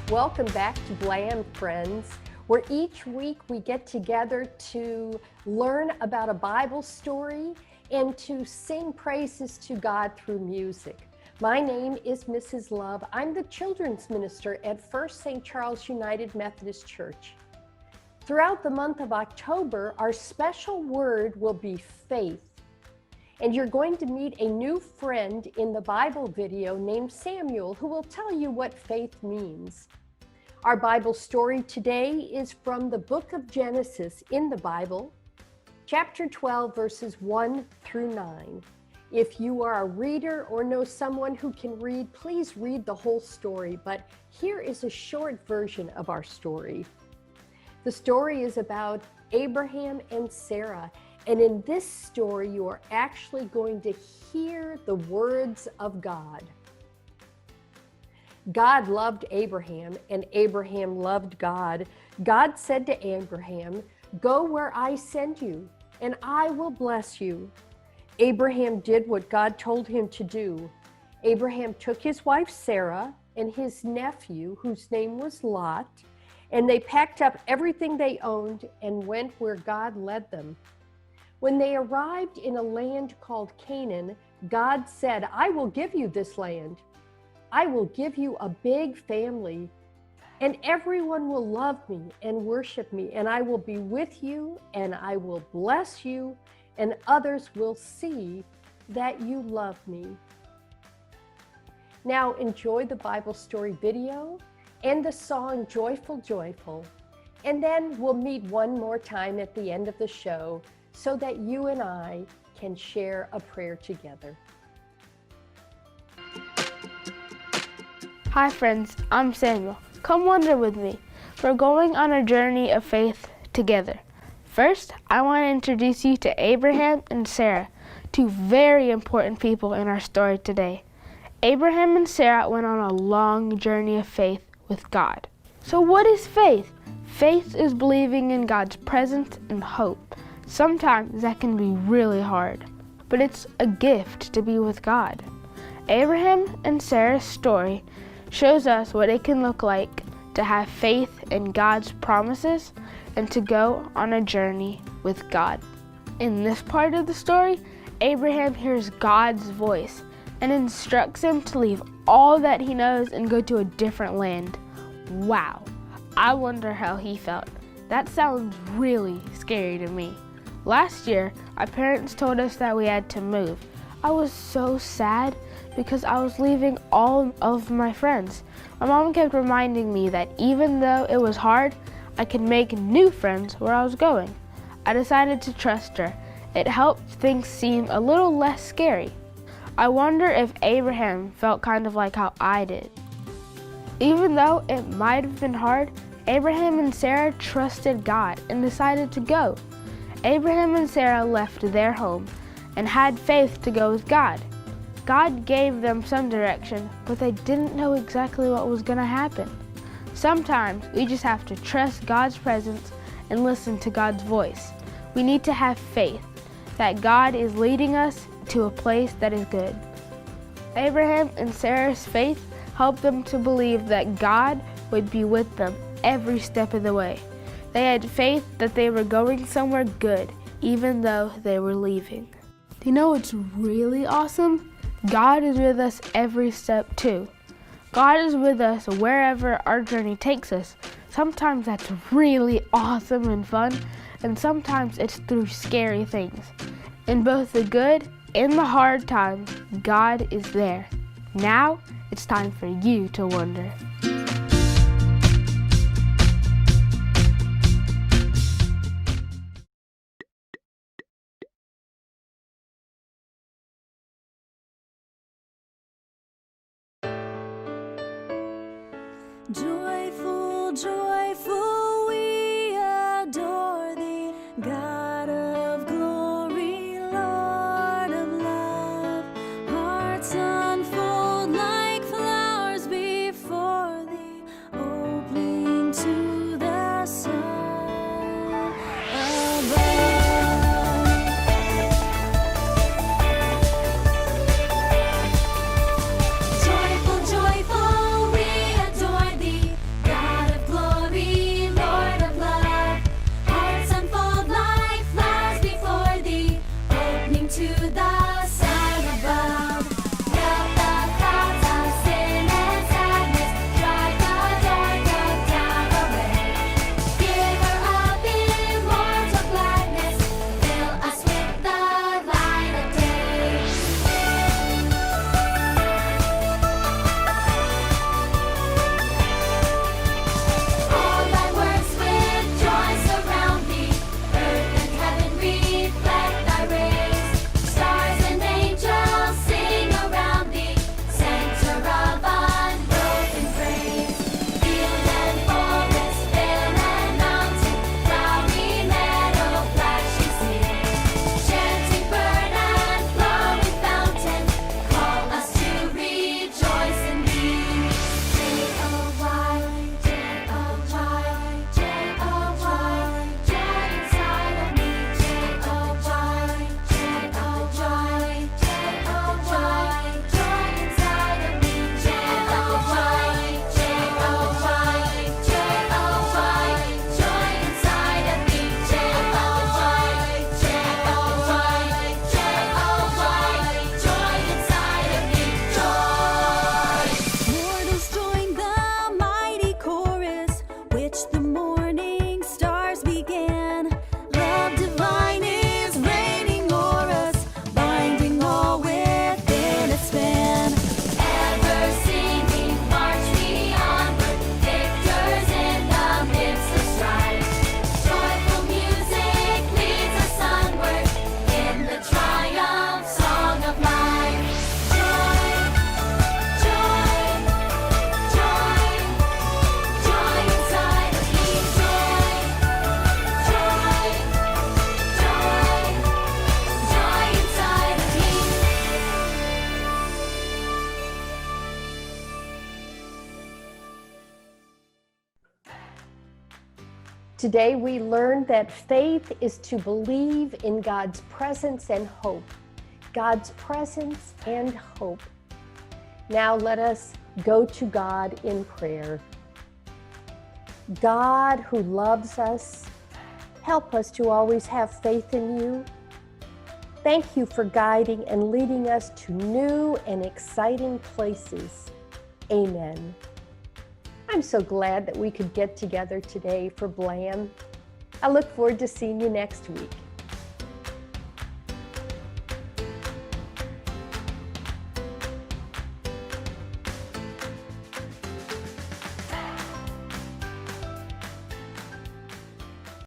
Welcome back to BLAM, friends, where each week we get together to learn about a Bible story and to sing praises to God through music. My name is Mrs. Love. I'm the children's minister at First St. Charles United Methodist Church. Throughout the month of October, our special word will be faith. And you're going to meet a new friend in the Bible video named Samuel, who will tell you what faith means. Our Bible story today is from the book of Genesis in the Bible, chapter 12, verses 1 through 9. If you are a reader or know someone who can read, please read the whole story, but here is a short version of our story. The story is about Abraham and Sarah, and in this story, you are actually going to hear the words of God. God loved Abraham, and Abraham loved God. God said to Abraham, "Go where I send you, and I will bless you." Abraham did what God told him to do. Abraham took his wife Sarah and his nephew, whose name was Lot, and they packed up everything they owned and went where God led them. When they arrived in a land called Canaan, God said, "I will give you this land. I will give you a big family, and everyone will love me and worship me, and I will be with you, and I will bless you, and others will see that you love me." Now enjoy the Bible story video and the song Joyful, Joyful, and then we'll meet one more time at the end of the show so that you and I can share a prayer together. Hi friends, I'm Samuel. Come wander with me. We're going on a journey of faith together. First, I want to introduce you to Abraham and Sarah, two very important people in our story today. Abraham and Sarah went on a long journey of faith with God. So what is faith? Faith is believing in God's presence and hope. Sometimes that can be really hard, but it's a gift to be with God. Abraham and Sarah's story shows us what it can look like to have faith in God's promises and to go on a journey with God. In this part of the story, Abraham hears God's voice and instructs him to leave all that he knows and go to a different land. Wow, I wonder how he felt. That sounds really scary to me. Last year, our parents told us that we had to move. I was so sad because I was leaving all of my friends. My mom kept reminding me that even though it was hard, I could make new friends where I was going. I decided to trust her. It helped things seem a little less scary. I wonder if Abraham felt kind of like how I did. Even though it might have been hard, Abraham and Sarah trusted God and decided to go. Abraham and Sarah left their home and had faith to go with God. God gave them some direction, but they didn't know exactly what was going to happen. Sometimes we just have to trust God's presence and listen to God's voice. We need to have faith that God is leading us to a place that is good. Abraham and Sarah's faith helped them to believe that God would be with them every step of the way. They had faith that they were going somewhere good, even though they were leaving. Do you know what's really awesome? God is with us every step too. God is with us wherever our journey takes us. Sometimes that's really awesome and fun, and sometimes it's through scary things. In both the good and the hard times, God is there. Now it's time for you to wonder. Joyful, joyful, we adore thee, God of glory, Lord of love. Hearts unfold like flowers before thee, opening to the sun above. Joyful, joyful, we adore thee, Today we learned that faith is to believe in God's presence and hope. God's presence and hope. Now let us go to God in prayer. God who loves us, help us to always have faith in you. Thank you for guiding and leading us to new and exciting places. Amen. I'm so glad that we could get together today for BLAM. I look forward to seeing you next week.